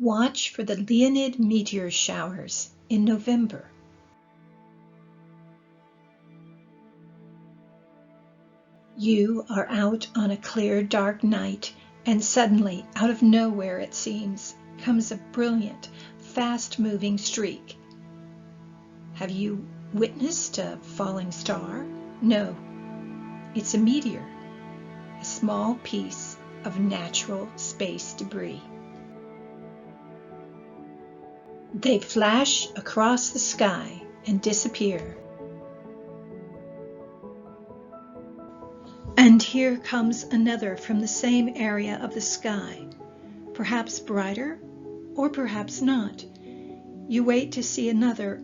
Watch for the Leonid meteor showers in November. You are out on a clear, dark night, and suddenly, out of nowhere it seems, comes a brilliant, fast-moving streak. Have you witnessed a falling star? No, it's a meteor, a small piece of natural space debris. They flash across the sky and disappear. And here comes another from the same area of the sky, perhaps brighter or perhaps not. You wait to see another,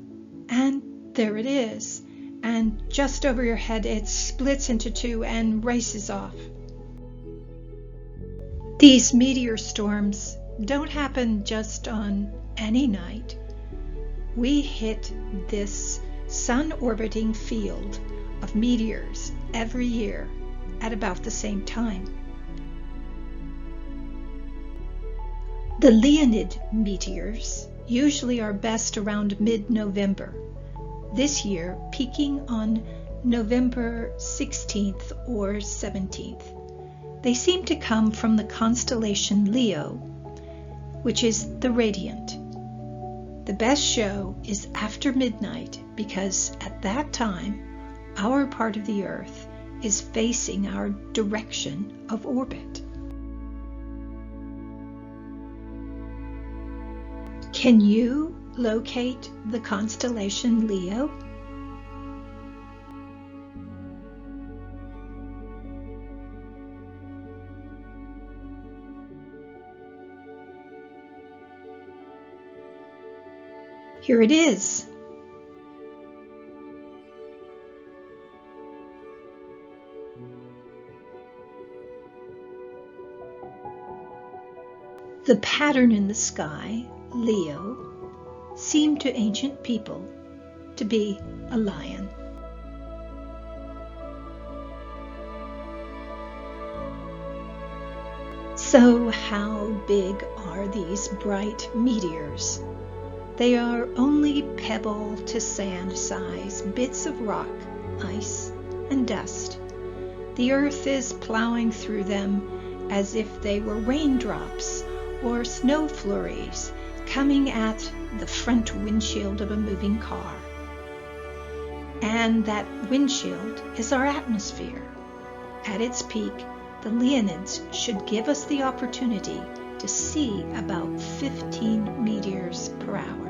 and there it is, and just over your head it splits into two and races off. These meteor storms don't happen just on any night. We hit this sun-orbiting field of meteors every year at about the same time. The Leonid meteors usually are best around mid-November, this year peaking on November 16th or 17th. They seem to come from the constellation Leo, which is the radiant. The best show is after midnight because at that time, our part of the Earth is facing our direction of orbit. Can you locate the constellation Leo? Here it is. The pattern in the sky, Leo, seemed to ancient people to be a lion. So how big are these bright meteors? They are only pebble to sand size bits of rock, ice, and dust. The earth is plowing through them as if they were raindrops or snow flurries coming at the front windshield of a moving car. And that windshield is our atmosphere. At its peak, the Leonids should give us the opportunity to see about 15 meteors per hour.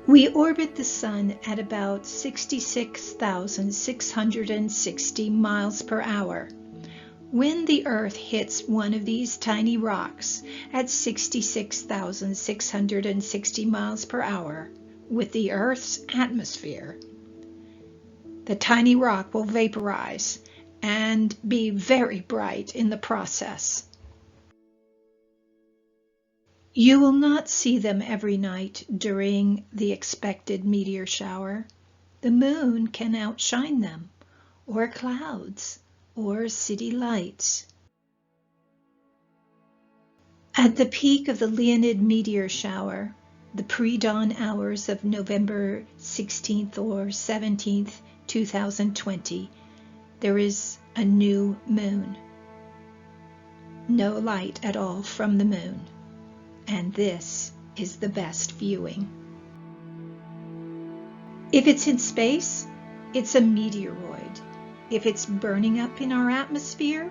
We orbit the Sun at about 66,660 miles per hour. When the Earth hits one of these tiny rocks at 66,660 miles per hour with the Earth's atmosphere, the tiny rock will vaporize and be very bright in the process. You will not see them every night during the expected meteor shower. The moon can outshine them, or clouds, or city lights. At the peak of the Leonid meteor shower, the pre-dawn hours of November 16th or 17th, 2020, there is a new moon. No light at all from the moon. And this is the best viewing. If it's in space, it's a meteoroid. If it's burning up in our atmosphere,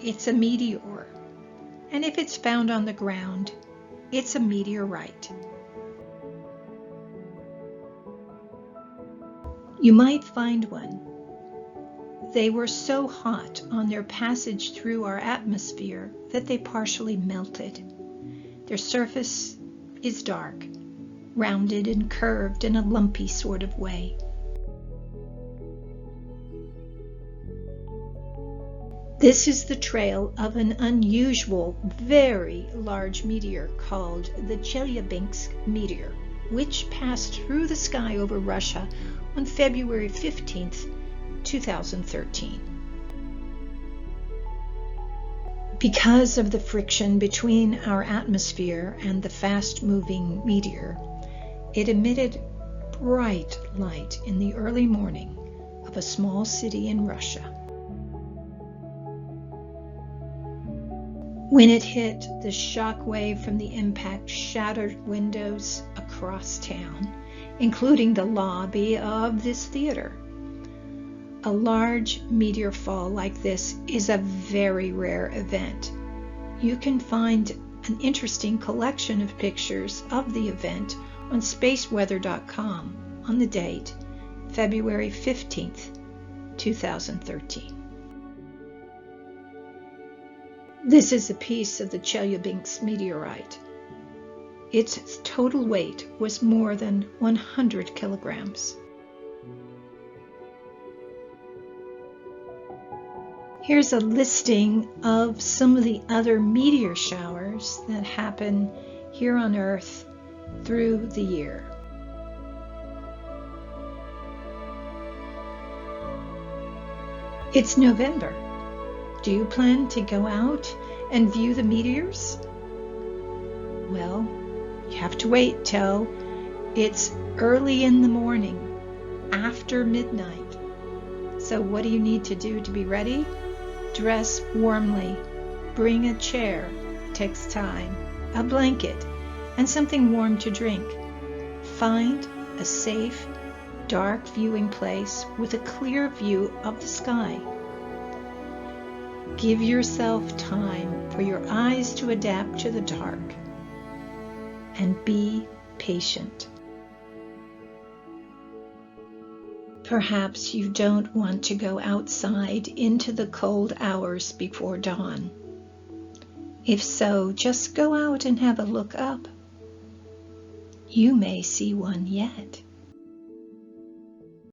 it's a meteor. And if it's found on the ground, it's a meteorite. You might find one. They were so hot on their passage through our atmosphere that they partially melted. Their surface is dark, rounded and curved in a lumpy sort of way. This is the trail of an unusual, very large meteor called the Chelyabinsk meteor, which passed through the sky over Russia on February 15th, 2013. Because of the friction between our atmosphere and the fast-moving meteor, it emitted bright light in the early morning of a small city in Russia. When it hit, the shock wave from the impact shattered windows across town, including the lobby of this theater. A large meteor fall like this is a very rare event. You can find an interesting collection of pictures of the event on spaceweather.com on the date February 15th, 2013. This is a piece of the Chelyabinsk meteorite. Its total weight was more than 100 kilograms. Here's a listing of some of the other meteor showers that happen here on Earth through the year. It's November. Do you plan to go out and view the meteors? Well, you have to wait till it's early in the morning, after midnight. So what do you need to do to be ready? Dress warmly, bring a chair, takes time, a blanket, and something warm to drink. Find a safe, dark viewing place with a clear view of the sky. Give yourself time for your eyes to adapt to the dark, and be patient. Perhaps you don't want to go outside into the cold hours before dawn. If so, just go out and have a look up. You may see one yet.